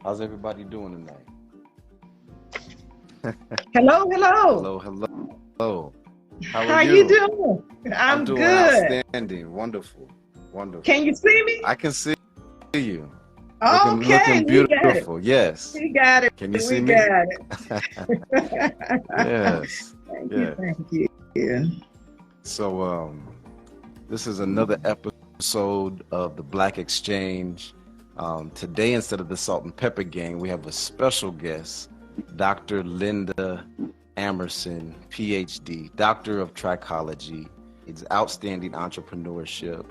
How's everybody doing tonight? Hello, hello. Hello, hello, hello. How How are you you? doing? I'm I'm doing good. outstanding. Wonderful, wonderful. Can you see me? I can see you. Okay, Looking we got it. beautiful. Yes. We got it. Can you see We me? got it. Yes. Thank you. Yeah. Thank you. So, this is another episode of the Black Exchange. Today, instead of the Salt and Pepper Gang, we have a special guest, Dr. Linda Amerson, PhD, Doctor of Trichology. It's Outstanding Entrepreneurship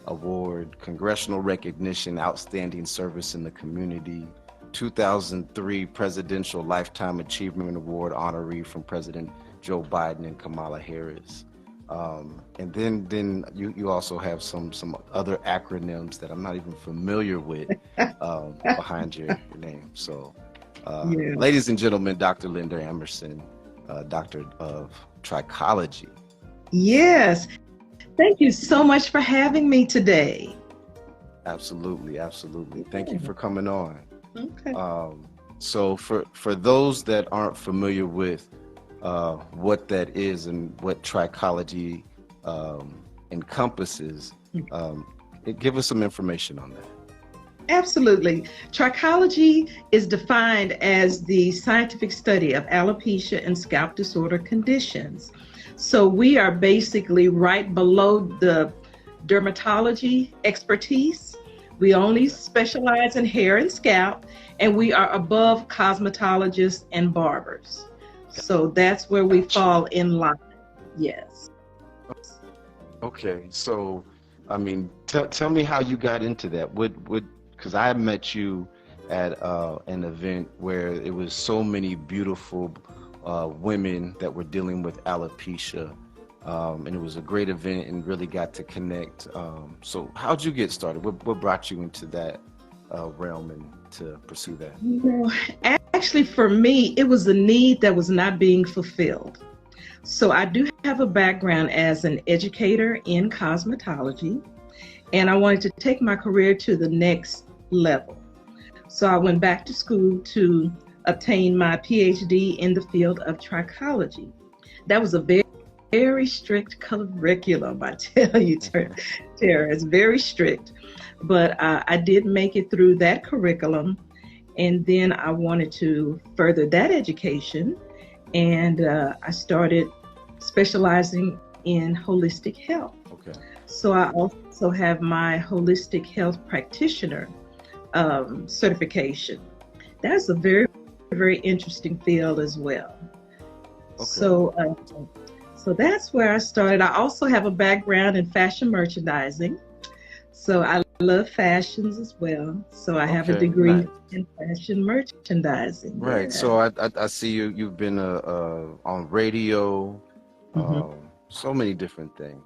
Award, Congressional Recognition, Outstanding Service in the Community, 2003 Presidential Lifetime Achievement Award honoree from President Joe Biden and Kamala Harris. And then you also have some other acronyms that I'm not even familiar with behind your name. So, Yeah. ladies and gentlemen, Dr. Linda Amerson, Doctor of Trichology. Yes. Thank you so much for having me today. Absolutely, absolutely. Thank you for coming on. Okay. So for those that aren't familiar with what that is and what trichology encompasses, give us some information on that. Absolutely. Trichology is defined as the scientific study of alopecia and scalp disorder conditions. So we are basically right below the dermatology expertise. We only specialize in hair and scalp, and we are above cosmetologists and barbers. So that's where we fall in line. Yes. Okay, so I mean, tell me how you got into that. Because I met you at an event where it was so many beautiful women that were dealing with alopecia, and it was a great event and really got to connect. So how'd you get started? What brought you into that realm and to pursue that? You know, actually, for me, it was a need that was not being fulfilled. So I do have a background as an educator in cosmetology, and I wanted to take my career to the next level. So I went back to school to obtain my PhD in the field of trichology. That was a very, very strict curriculum, I tell you, Tara. It's very strict. But I did make it through that curriculum, and then I wanted to further that education, and I started specializing in holistic health. Okay. So I also have my holistic health practitioner certification. That's a very, very interesting field as well. Okay. So that's where I started. I also have a background in fashion merchandising. So I love fashions as well. So I have a degree in fashion merchandising. Right. Yeah. So I see you've been on radio, so many different things.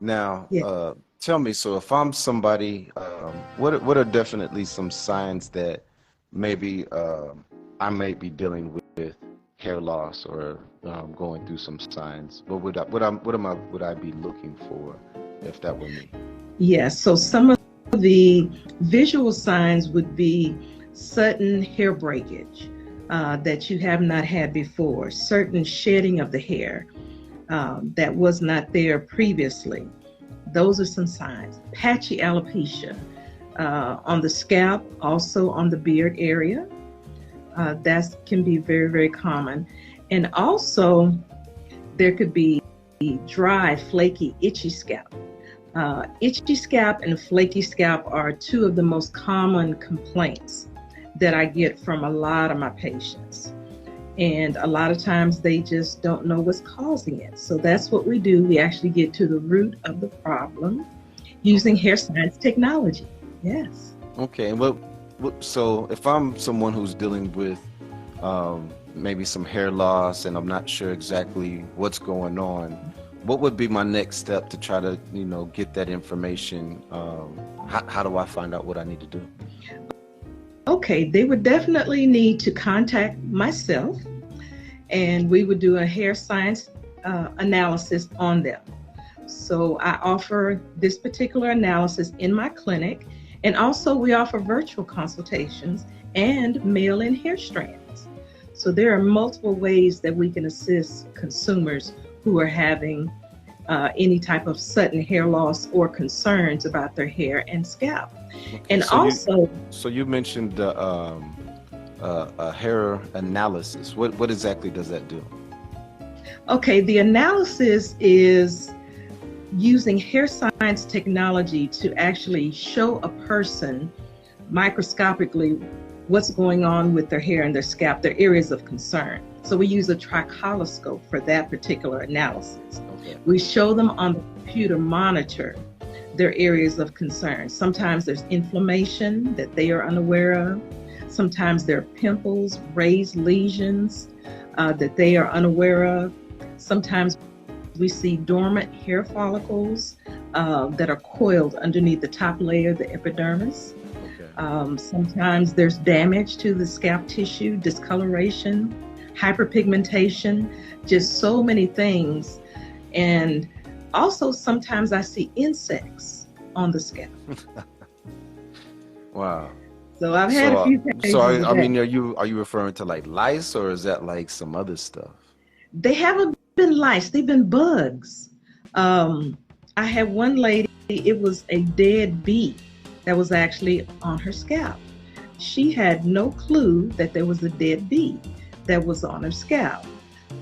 Now, Yeah. tell me, so if I'm somebody, what are definitely some signs that maybe I might be dealing with hair loss or going through some signs? What would I be looking for if that were me? Yes. So some of the visual signs would be sudden hair breakage that you have not had before, certain shedding of the hair that was not there previously. Those are some signs. Patchy alopecia on the scalp, also on the beard area. That can be very, very common. And also there could be dry, flaky, itchy scalp. Itchy scalp and flaky scalp are two of the most common complaints that I get from a lot of my patients. And a lot of times they just don't know what's causing it. So that's what we do. We actually get to the root of the problem using hair science technology. Yes. Okay. So if I'm someone who's dealing with maybe some hair loss and I'm not sure exactly what's going on, what would be my next step to try to, get that information? How do I find out what I need to do? Okay, they would definitely need to contact myself, and we would do a hair science analysis on them. So I offer this particular analysis in my clinic, And also we offer virtual consultations and mail-in hair strands. So there are multiple ways that we can assist consumers who are having any type of sudden hair loss or concerns about their hair and scalp. Okay, And so also, you mentioned a hair analysis. What exactly does that do? okay, the analysis is using hair science technology to actually show a person microscopically what's going on with their hair and their scalp, their areas of concern. So we use a tricholoscope for that particular analysis. Okay. We show them on the computer monitor their areas of concern. Sometimes there's inflammation that they are unaware of. Sometimes there are pimples, raised lesions that they are unaware of. Sometimes we see dormant hair follicles that are coiled underneath the top layer, the epidermis. Okay. Sometimes there's damage to the scalp tissue, discoloration, hyperpigmentation, just so many things. And also sometimes I see insects on the scalp. Wow. So I've had a few cases. So I mean, are you referring to like lice, or is that like some other stuff? They haven't been lice, they've been bugs. I had one lady, it was a dead bee that was actually on her scalp. She had no clue that there was a dead bee that was on her scalp.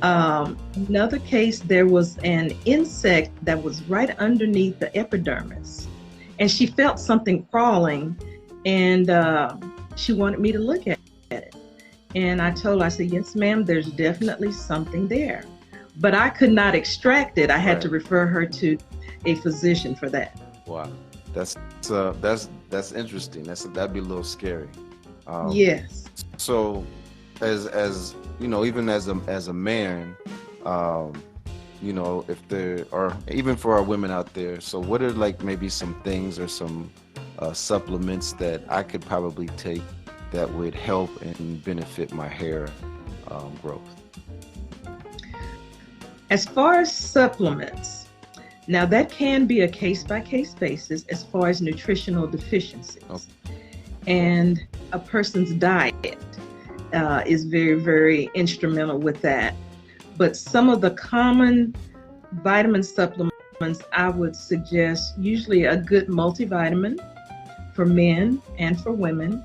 Another case, there was an insect that was right underneath the epidermis, and she felt something crawling, and she wanted me to look at it. And I told her, I said, yes, ma'am, there's definitely something there. But I could not extract it. I had to refer her to a physician for that. Wow, that's interesting. That'd be a little scary. Yes. So, as you know, even as a man, you know, if there are, even for our women out there, so what are like maybe some things or some supplements that I could probably take that would help and benefit my hair growth? As far as supplements, now that can be a case-by-case basis as far as nutritional deficiencies. Okay. And a person's diet is very, very instrumental with that. But some of the common vitamin supplements I would suggest, usually a good multivitamin for men and for women.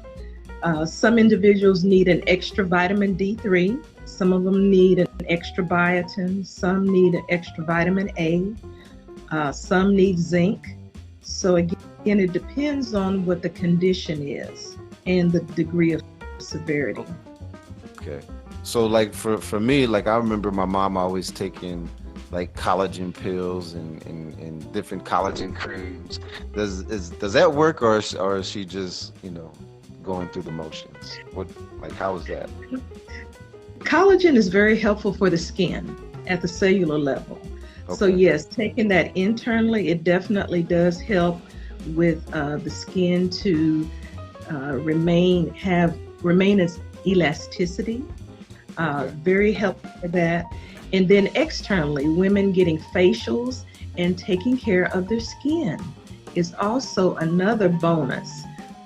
Some individuals need an extra vitamin D3. Some of them need an extra biotin. Some need an extra vitamin A. Some need zinc. So again, it depends on what the condition is and the degree of severity. Okay. So like for me, like I remember my mom always taking like collagen pills and different collagen creams. Does that work, or is she just, you know, going through the motions? How is that? Collagen is very helpful for the skin at the cellular level. Okay. So yes, taking that internally, it definitely does help with the skin to remain its elasticity. Okay. Very helpful for that. And then externally, women getting facials and taking care of their skin is also another bonus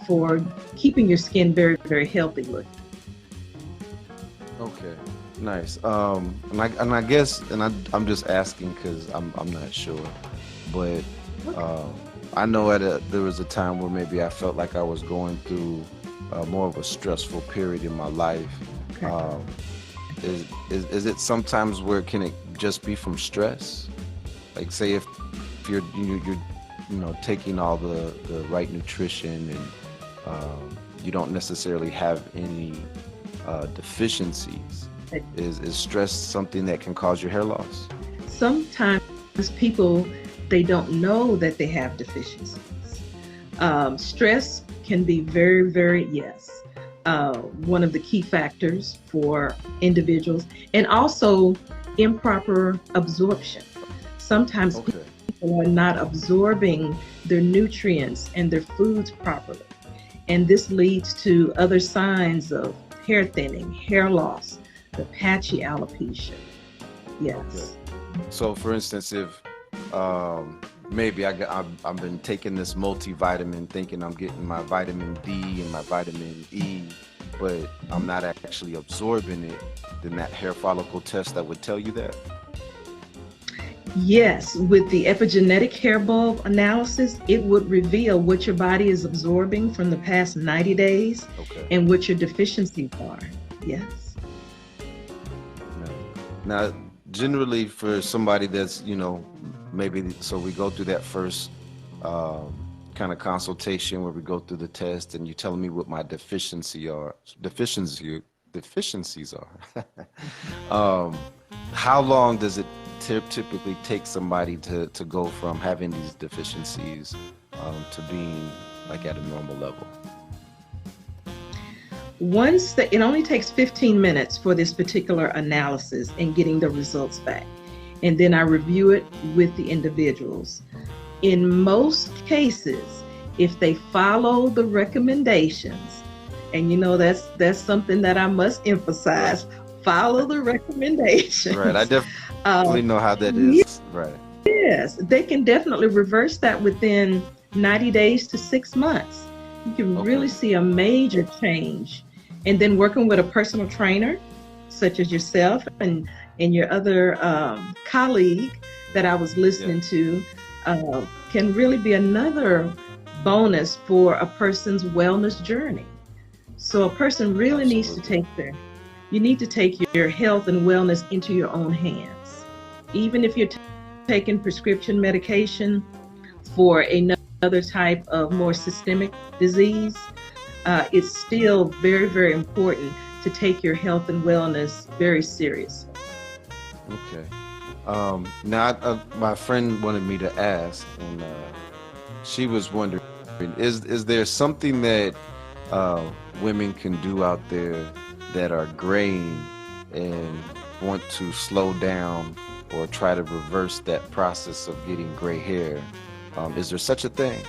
for keeping your skin very, very healthy looking. Okay, nice. And I guess I'm just asking because I'm not sure, but I know there was a time where maybe I felt like I was going through more of a stressful period in my life. Okay. Is it sometimes where can it just be from stress? Like say if you're taking all the right nutrition and you don't necessarily have any deficiencies. Is stress something that can cause your hair loss? Sometimes people, they don't know that they have deficiencies. Stress can be very, very, one of the key factors for individuals, and also improper absorption. Sometimes people are not absorbing their nutrients and their foods properly, and this leads to other signs of hair thinning, hair loss, the patchy alopecia. Yes. Okay. So for instance, if maybe I've been taking this multivitamin thinking I'm getting my vitamin D and my vitamin E, but I'm not actually absorbing it, then that hair follicle test that would tell you that? Yes, with the epigenetic hair bulb analysis, it would reveal what your body is absorbing from the past 90 days and what your deficiencies are. Yes. Now, generally for somebody that's, maybe, so we go through that first kind of consultation where we go through the test and you telling me what my deficiencies are. How long does it typically take somebody to go from having these deficiencies to being like at a normal level? It only takes 15 minutes for this particular analysis and getting the results back. And then I review it with the individuals. In most cases, if they follow the recommendations, and that's something that I must emphasize, follow the recommendations. Right, I definitely know how that is. Yes, right. Yes, they can definitely reverse that within 90 days to 6 months. You can really see a major change. And then working with a personal trainer, such as yourself and your other colleague that I was listening to, can really be another bonus for a person's wellness journey. So a person really needs to take you need to take your health and wellness into your own hands. Even if you're taking prescription medication for another type of more systemic disease, it's still very, very important to take your health and wellness very seriously. Okay. Now, my friend wanted me to ask, and she was wondering, is there something that women can do out there that are graying and want to slow down or try to reverse that process of getting gray hair? Is there such a thing?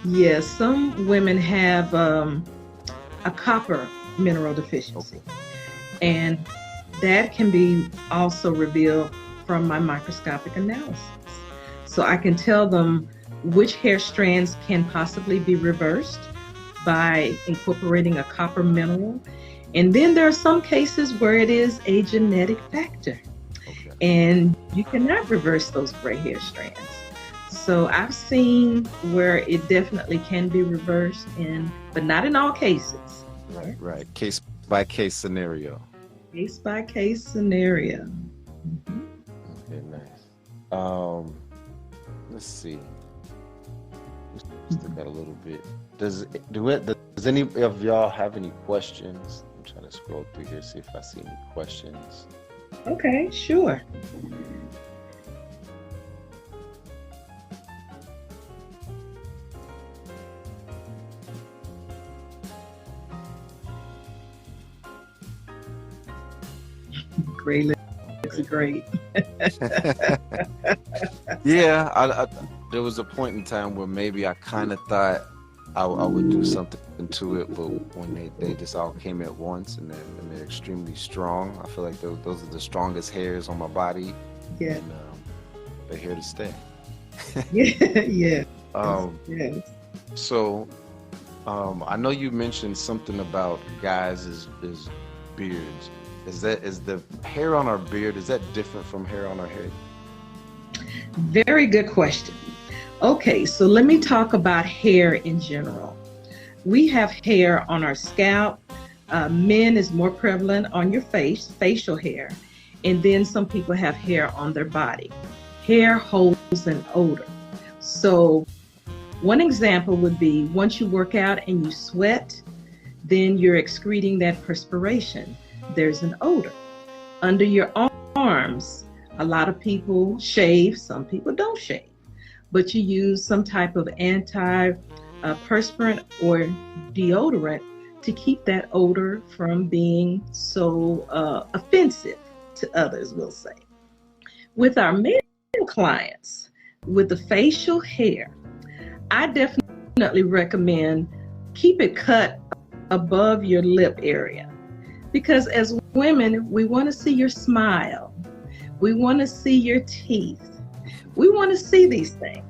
Yes, some women have a copper mineral deficiency, and that can be also revealed from my microscopic analysis. So I can tell them which hair strands can possibly be reversed by incorporating a copper mineral. And then there are some cases where it is a genetic factor, and you cannot reverse those gray hair strands. So I've seen where it definitely can be reversed, but not in all cases. Right. Case by case scenario. Case by case scenario. Mm-hmm. Okay, nice. Let's see. We still got a little bit. Does any of y'all have any questions? I'm trying to scroll through here, see if I see any questions. Okay, sure. Gray looks great. Yeah, there was a point in time where maybe I kind of thought I would do something to it, but when they just all came at once and they're extremely strong, I feel like those are the strongest hairs on my body. Yeah. And they're here to stay. Yeah. Yes. So, I know you mentioned something about guys' beards. Is the hair on our beard, is that different from hair on our head? Very good question. Okay, so let me talk about hair in general. We have hair on our scalp. Men is more prevalent on your face, facial hair. And then some people have hair on their body. Hair holds an odor. So one example would be once you work out and you sweat, then you're excreting that perspiration. There's an odor. Under your arms, a lot of people shave, some people don't shave, but you use some type of anti-perspirant or deodorant to keep that odor from being so offensive to others, we'll say. With our male clients, with the facial hair, I definitely recommend keep it cut above your lip area. Because as women, we want to see your smile. We want to see your teeth. We want to see these things.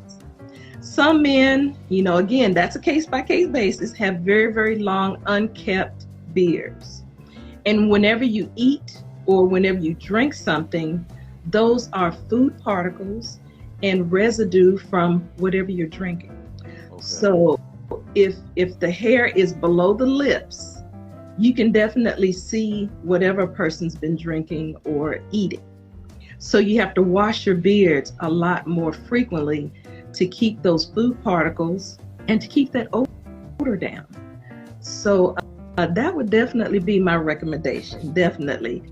Some men, you know, again, that's a case-by-case basis, have very, very long unkept beards. And whenever you eat or whenever you drink something, those are food particles and residue from whatever you're drinking. Okay. So if the hair is below the lips, you can definitely see whatever a person's been drinking or eating. So you have to wash your beards a lot more frequently to keep those food particles and to keep that odor down. So that would definitely be my recommendation, definitely.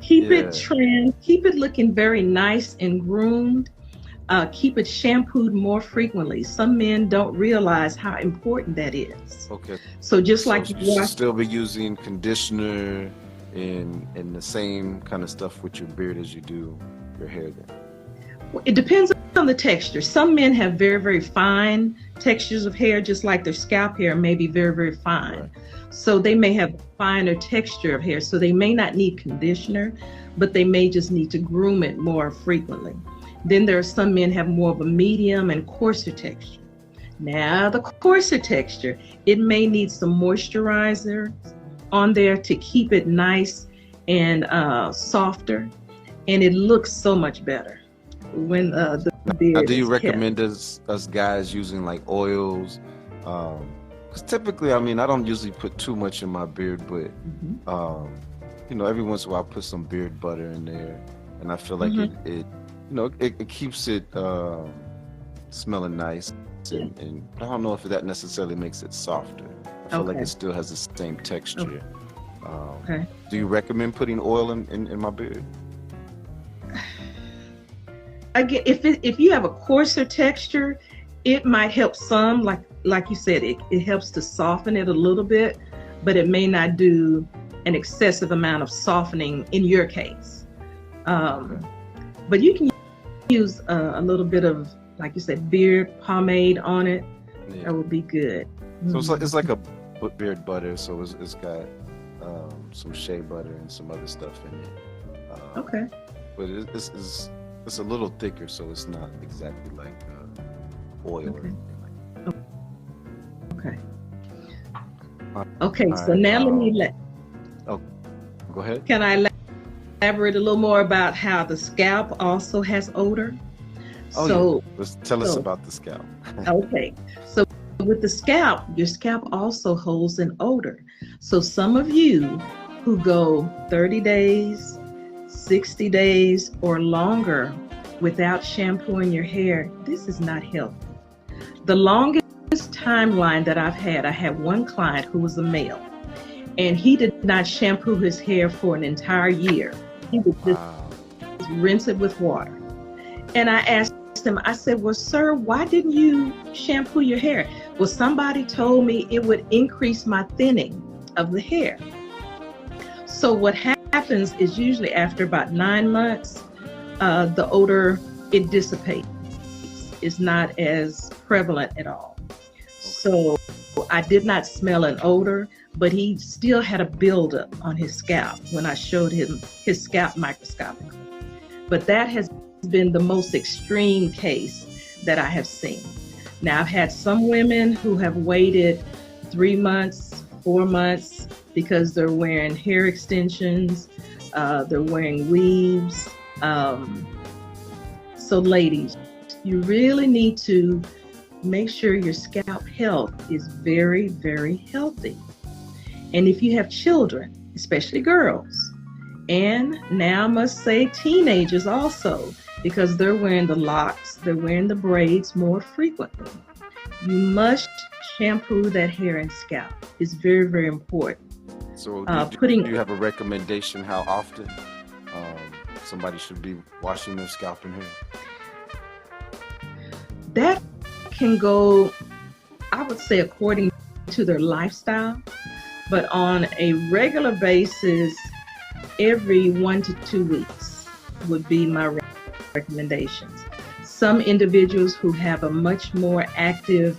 Keep it trimmed, keep it looking very nice and groomed, keep it shampooed more frequently. Some men don't realize how important that is. Okay. So just like you should still be using conditioner and the same kind of stuff with your beard as you do your hair then? Well, it depends on the texture. Some men have very, very fine textures of hair, just like their scalp hair may be very, very fine. Right. So they may have finer texture of hair. So they may not need conditioner, but they may just need to groom it more frequently. Then there are some men have more of a medium and coarser texture. Now the coarser texture, it may need some moisturizer on there to keep it nice and softer, and it looks so much better when the beard now, do you is recommend kept. us guys using like oils? Because typically, I mean, I don't usually put too much in my beard, but you know, every once in a while I put some beard butter in there, and I feel like it you know, it keeps it smelling nice, and I don't know if that necessarily makes it softer. I feel like it still has the same texture. Okay. Do you recommend putting oil in my beard? Again, if you have a coarser texture, it might help some. Like you said, it helps to soften it a little bit, but it may not do an excessive amount of softening in your case. But you can use a little bit of, like you said, beard pomade on it. Yeah. That would be good. So it's like a beard butter. So it's got some shea butter and some other stuff in it. Okay. But it's a little thicker, so it's not exactly like oil or anything like that. Okay. Okay. So now let me go ahead. Can I elaborate a little more about how the scalp also has odor? Tell us about the scalp. Okay. So with the scalp, your scalp also holds an odor. So some of you who go 30 days, 60 days or longer without shampooing your hair, this is not healthy. The longest timeline that I've had, I had one client who was a male, and he did not shampoo his hair for an entire year. He would just rinse it with water. And I asked him, I said, well, sir, why didn't you shampoo your hair? Well, somebody told me it would increase my thinning of the hair. So what happens is usually after about 9 months, the odor, it dissipates. It's not as prevalent at all. So I did not smell an odor, but he still had a buildup on his scalp when I showed him his scalp microscopically. But that has been the most extreme case that I have seen. Now, I've had some women who have waited 3 months, 4 months, because they're wearing hair extensions, they're wearing weaves. So ladies, you really need to make sure your scalp health is very, very healthy. And if you have children, especially girls, and now I must say teenagers also, because they're wearing the locks, they're wearing the braids more frequently. You must shampoo that hair and scalp. It's very, very important. So do you have a recommendation how often somebody should be washing their scalp and hair? That can go, I would say, according to their lifestyle, but on a regular basis, every 1 to 2 weeks would be my recommendations. Some individuals who have a much more active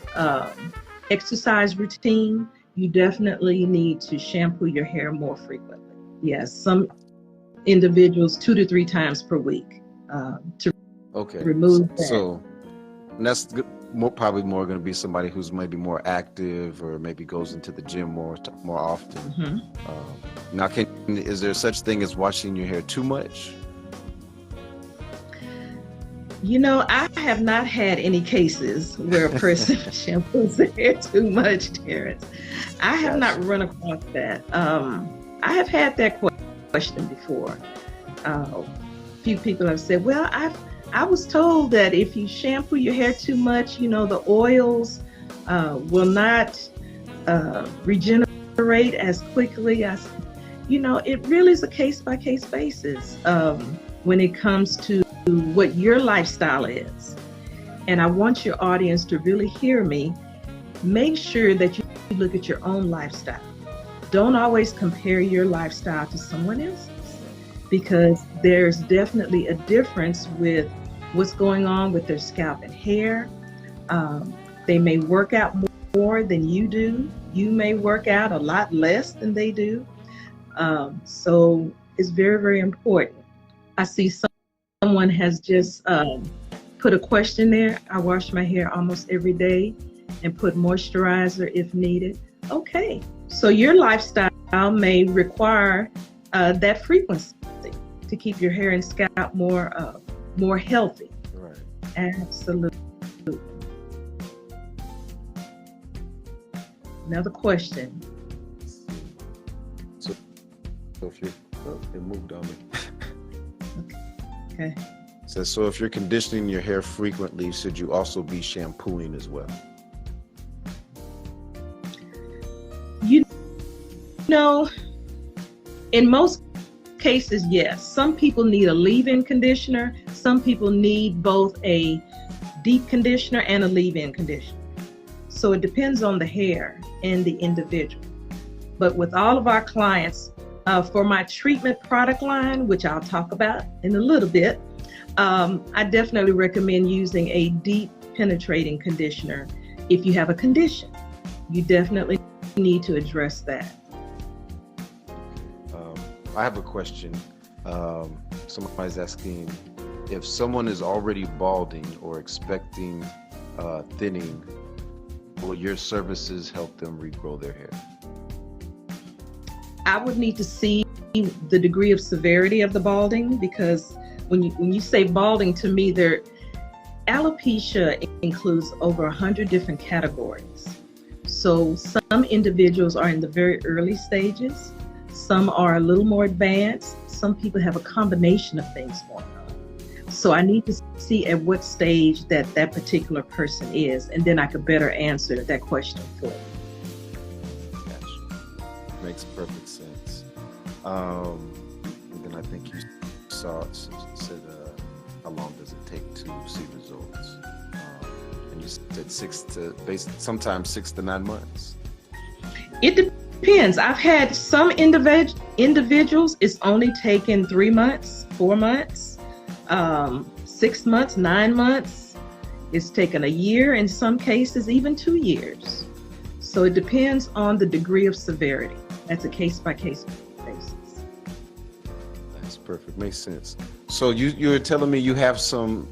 exercise routine, you definitely need to shampoo your hair more frequently. Yes, some individuals 2 to 3 times per week to Okay. remove that. So and that's good, probably more going to be somebody who's maybe more active or maybe goes into the gym more often. Now, is there such thing as washing your hair too much? You know, I have not had any cases where a person shampoos their hair too much, Terrence. I have not run across that. I have had that question before. A few people have said, well, I was told that if you shampoo your hair too much, you know, the oils will not regenerate as quickly as, you know, it really is a case-by-case basis when it comes to what your lifestyle is. And I want your audience to really hear me. Make sure that you look at your own lifestyle. Don't always compare your lifestyle to someone else's, because there's definitely a difference with what's going on with their scalp and hair. They may work out more than you do. You may work out a lot less than they do. So it's very, very important. I see someone has just put a question there. I wash my hair almost every day and put moisturizer if needed. Okay, so your lifestyle may require that frequency to keep your hair and scalp more healthy. Right. Absolutely. Another question. So if you it moved on me. Okay. So if you're conditioning your hair frequently, should you also be shampooing as well? You know, in most cases, yes. Some people need a leave-in conditioner. Some people need both a deep conditioner and a leave-in conditioner. So it depends on the hair and the individual. But with all of our clients, for my treatment product line, which I'll talk about in a little bit, I definitely recommend using a deep penetrating conditioner. If you have a condition, you definitely need to address that. I have a question. Somebody's asking if someone is already balding or expecting thinning, will your services help them regrow their hair? I would need to see the degree of severity of the balding, because when you say balding, to me, alopecia includes over 100 different categories. So some individuals are in the very early stages. Some are a little more advanced. Some people have a combination of things going on. So I need to see at what stage that particular person is, and then I could better answer that question for you. Makes perfect sense. And then I think you said how long does it take to see results? And you said sometimes 6 to 9 months. It depends. I've had some individuals, it's only taken 3 months, 4 months, 6 months, 9 months. It's taken a year, in some cases, even 2 years. So it depends on the degree of severity. That's a case-by-case basis. That's perfect. Makes sense. So you're telling me you have some,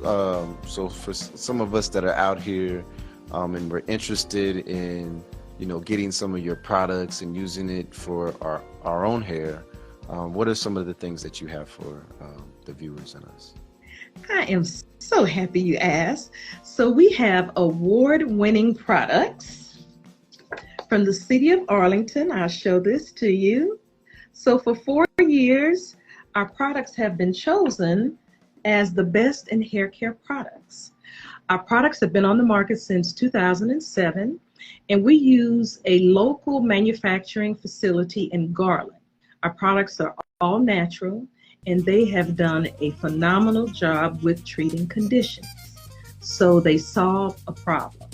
so for some of us that are out here and we're interested in, getting some of your products and using it for our own hair, what are some of the things that you have for the viewers and us? I am so happy you asked. So we have award-winning products from the city of Arlington. I'll show this to you. So for 4 years, our products have been chosen as the best in hair care products. Our products have been on the market since 2007, and we use a local manufacturing facility in Garland. Our products are all natural, and they have done a phenomenal job with treating conditions. So they solve a problem.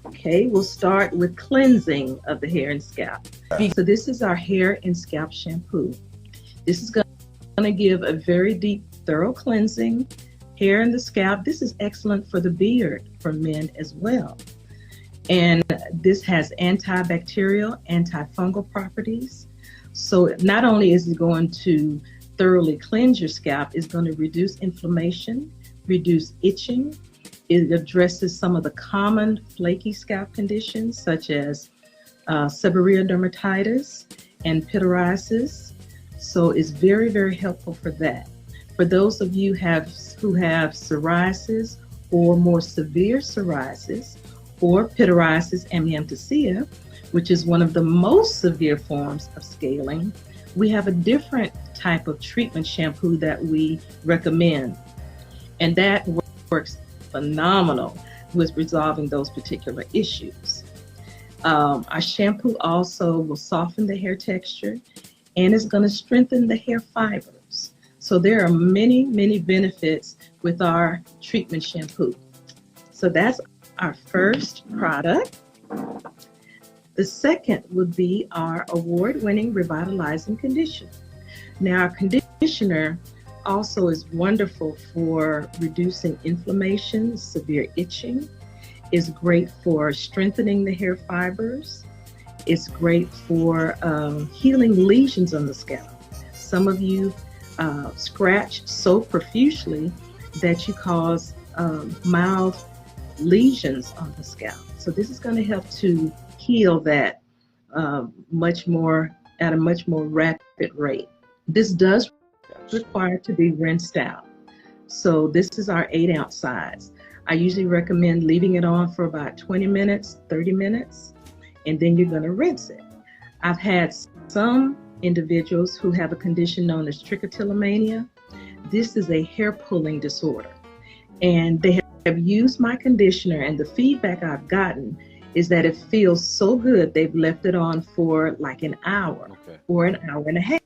Okay, we'll start with cleansing of the hair and scalp. So this is our hair and scalp shampoo. This is going to give a very deep, thorough cleansing. Hair and the scalp. This is excellent for the beard for men as well. And this has antibacterial, antifungal properties. So not only is it going to thoroughly cleanse your scalp is going to reduce inflammation, reduce itching. It addresses some of the common flaky scalp conditions such as seborrheic dermatitis and pityriasis. So it's very, very helpful for that. For those of you who have psoriasis or more severe psoriasis or pityriasis amianthacea, which is one of the most severe forms of scaling, we have a different type of treatment shampoo that we recommend. And that works phenomenal with resolving those particular issues. Our shampoo also will soften the hair texture and is going to strengthen the hair fibers. So there are many, many benefits with our treatment shampoo. So that's our first product. The second would be our award-winning revitalizing conditioner. Now, our conditioner also is wonderful for reducing inflammation, severe itching. It's great for strengthening the hair fibers. It's great for healing lesions on the scalp. Some of you scratch so profusely that you cause mild lesions on the scalp. So this is going to help to heal that at a much more rapid rate. This does require to be rinsed out. So this is our 8-ounce size. I usually recommend leaving it on for about 20 minutes, 30 minutes, and then you're going to rinse it. I've had some individuals who have a condition known as trichotillomania. This is a hair pulling disorder, and they have used my conditioner, and the feedback I've gotten is that it feels so good they've left it on for like an hour or an hour and a half.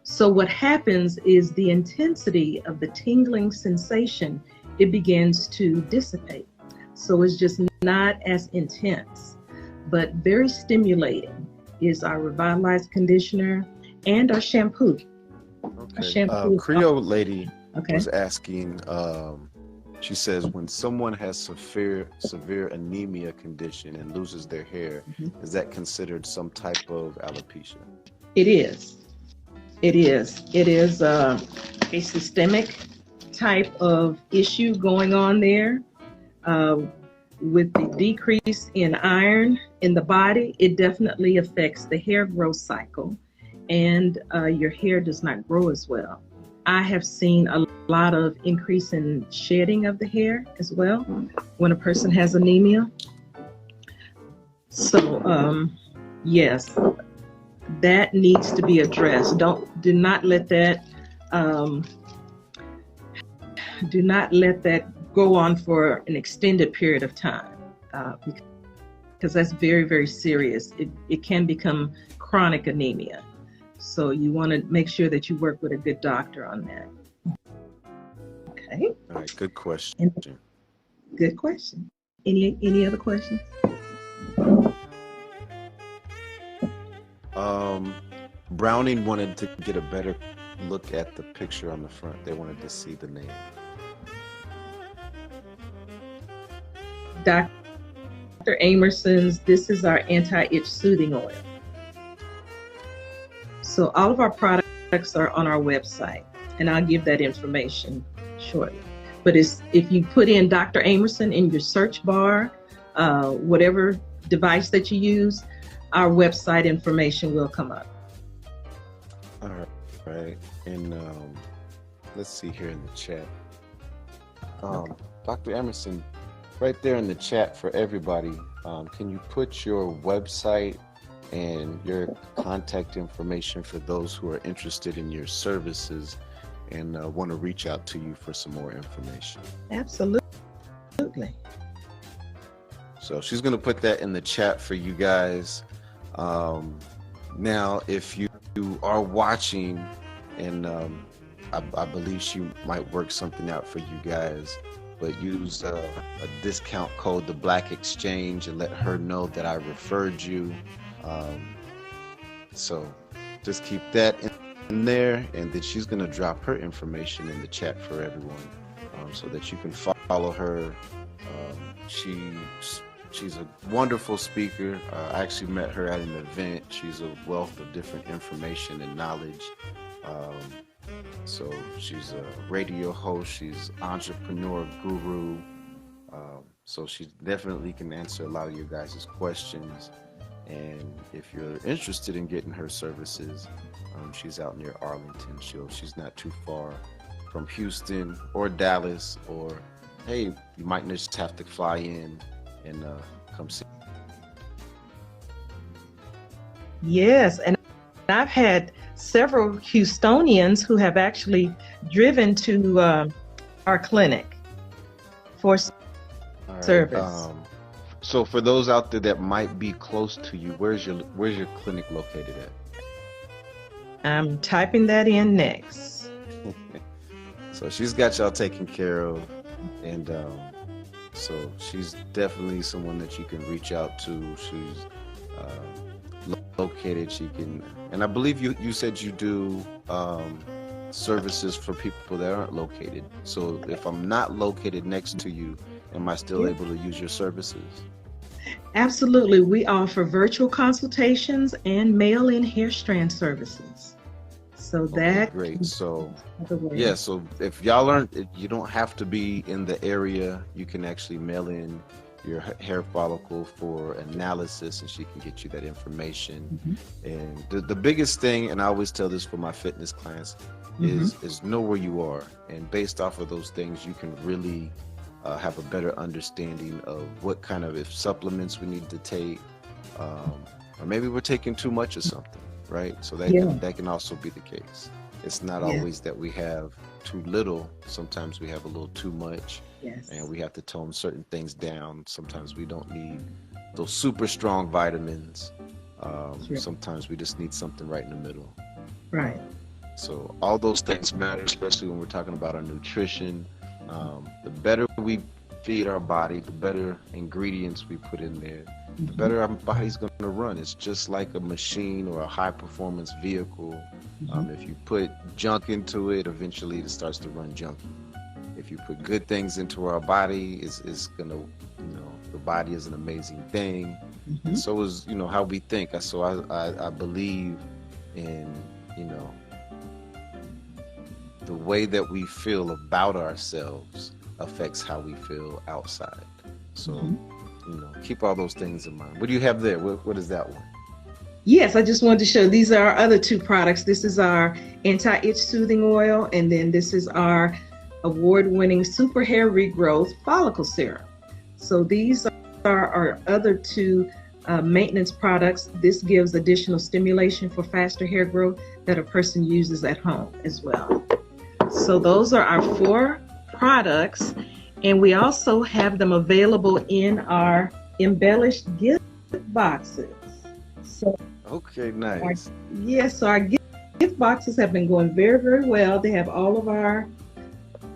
So what happens is the intensity of the tingling sensation, it begins to dissipate. So it's just not as intense, but very stimulating is our revitalized conditioner and our shampoo. Okay. Our shampoo Creole lady was asking, she says, when someone has severe anemia condition and loses their hair, is that considered some type of alopecia? It is. It is. It is a systemic type of issue going on there. With the decrease in iron in the body, it definitely affects the hair growth cycle, and your hair does not grow as well. I have seen a lot of increase in shedding of the hair as well when a person has anemia. So yes, that needs to be addressed. Do not let that go on for an extended period of time, because that's very, very serious. It can become chronic anemia. So you want to make sure that you work with a good doctor on that. Okay. All right, good question. Good question. Any other questions? Browning wanted to get a better look at the picture on the front. They wanted to see the name. Dr. Amerson's, this is our anti-itch soothing oil. So all of our products are on our website, and I'll give that information shortly. But if you put in Dr. Amerson in your search bar, whatever device that you use, our website information will come up. All right. And let's see here in the chat. Dr. Amerson, right there in the chat for everybody, can you put your website and your contact information for those who are interested in your services and want to reach out to you for some more information? Absolutely. So she's going to put that in the chat for you guys. Now, if you are watching, and I believe she might work something out for you guys, but use a discount code, the Black Exchange, and let her know that I referred you. So just keep that in there, and then she's going to drop her information in the chat for everyone, so that you can follow her. She's a wonderful speaker. I actually met her at an event. She's a wealth of different information and knowledge. Um, so she's a radio host, she's entrepreneur guru. So she definitely can answer a lot of your guys' questions. And if you're interested in getting her services, she's out near Arlington. She's not too far from Houston or Dallas, or hey, you might just have to fly in and come see. Yes, and I've had several Houstonians who have actually driven to our clinic for service. So for those out there that might be close to you, where's your clinic located at? I'm typing that in next. So she's got y'all taken care of, and so she's definitely someone that you can reach out to. She's located. She can, and I believe you said you do services for people that aren't located. So if I'm not located next to you, am I still able to use your services? Absolutely. We offer virtual consultations and mail-in hair strand services. So that great. So yeah, so if y'all aren't, you don't have to be in the area. You can actually mail in your hair follicle for analysis, and she can get you that information. And the biggest thing, and I always tell this for my fitness clients, is know where you are, and based off of those things, you can really have a better understanding of what kind of supplements we need to take, or maybe we're taking too much of something, right? So that can also be the case. It's not always that we have too little. Sometimes we have a little too much, and we have to tone certain things down. Sometimes we don't need those super strong vitamins. Sometimes we just need something right in the middle. Right. So all those things matter, especially when we're talking about our nutrition. The better we feed our body, the better ingredients we put in there, the better our body's going to run. It's just like a machine or a high performance vehicle. If you put junk into it, eventually it starts to run junky. If you put good things into our body, it's going to, the body is an amazing thing. And so is, how we think. So I believe in, the way that we feel about ourselves affects how we feel outside. So, keep all those things in mind. What do you have there? What is that one? Yes, I just wanted to show, these are our other two products. This is our anti-itch soothing oil, and then this is our award-winning super hair regrowth follicle serum. So these are our other two maintenance products. This gives additional stimulation for faster hair growth that a person uses at home as well. So those are our 4 products, and we also have them available in our embellished gift boxes. So okay, nice. So our gift boxes have been going very, very well. They have all of our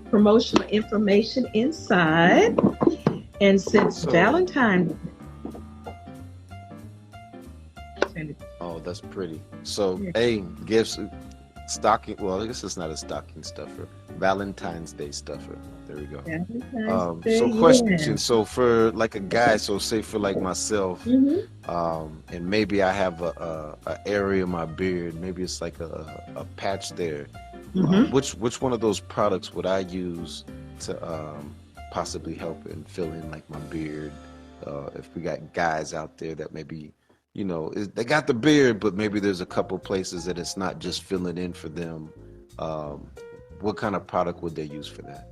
promotional information inside, and since Valentine's. Oh, that's pretty. So, gifts. Stocking, well, I guess it's not a stocking stuffer. Valentine's Day stuffer. There we go. So question. So for like a guy, so say for like myself, and maybe I have a area of my beard, maybe it's like a patch there. Which one of those products would I use to possibly help and fill in like my beard? If we got guys out there that maybe, they got the beard, but maybe there's a couple places that it's not just filling in for them. What kind of product would they use for that?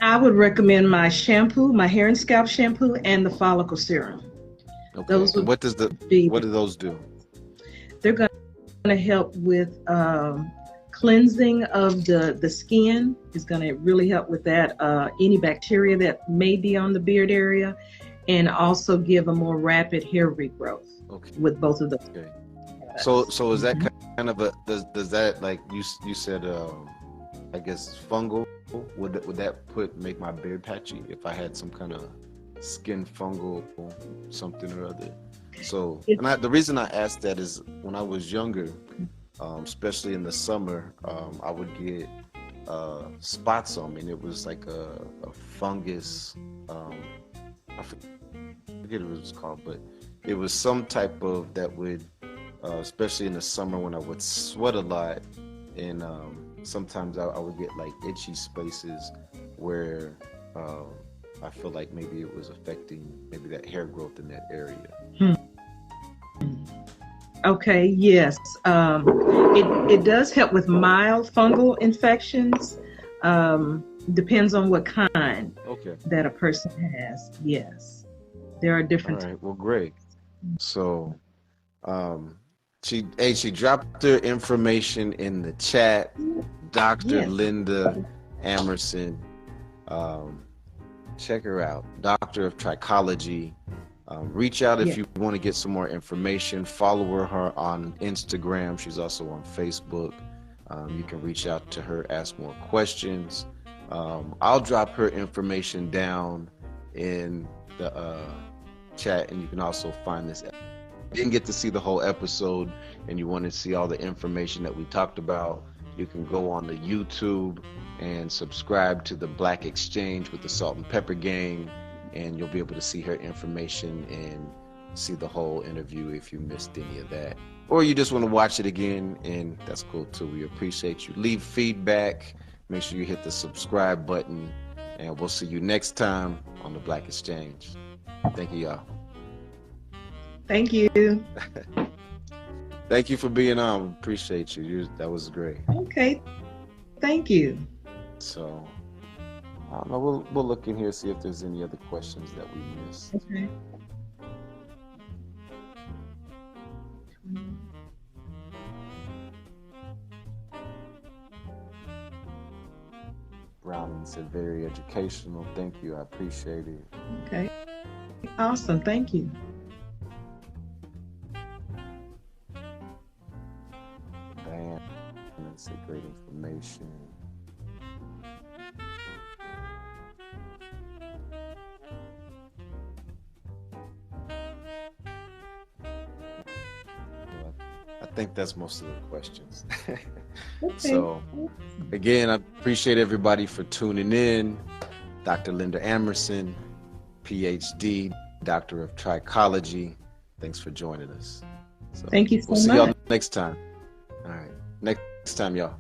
I would recommend my shampoo, my hair and scalp shampoo, and the follicle serum. Okay. What do those do? They're going to help with cleansing of the skin. It's going to really help with that, any bacteria that may be on the beard area, and also give a more rapid hair regrowth. With both of those. Okay. So is that kind of does that, like you said, I guess fungal? Would that make my beard patchy if I had some kind of skin fungal something or other? So the reason I asked that is when I was younger, especially in the summer, I would get spots on me, and it was like a fungus. I forget what it was called, but it was some type of that would, especially in the summer when I would sweat a lot, and sometimes I would get like itchy spaces where I feel like maybe it was affecting maybe that hair growth in that area. Okay, yes. It does help with mild fungal infections. Depends on what kind that a person has. Yes. There are different. All right, well, great. So she dropped her information in the chat. Dr. Yes. Linda Amerson. Check her out. Doctor of Trichology. Reach out if you want to get some more information. Follow her on Instagram. She's also on Facebook. You can reach out to her, ask more questions. I'll drop her information down in the chat, and you can also find this. If you didn't get to see the whole episode and you want to see all the information that we talked about, you can go on the YouTube and subscribe to the Black Exchange with the Salt and Pepper Gang, and you'll be able to see her information and see the whole interview if you missed any of that. Or you just want to watch it again, and that's cool too. We appreciate you. Leave feedback. Make sure you hit the subscribe button, and we'll see you next time on the Black Exchange. Thank you, y'all. Thank you. Thank you for being on. Appreciate you. That was great. Okay. Thank you. So, I don't know. We'll look in here, see if there's any other questions that we missed. Okay. Browning said very educational. Thank you. I appreciate it. Okay. Awesome. Thank you. Diane said great information. I think that's most of the questions. Okay. So, again, I appreciate everybody for tuning in. Dr. Linda Amerson, PhD, Doctor of Trichology. Thanks for joining us. So Thank you so we'll see much. y'all next time. All right. Next time, y'all.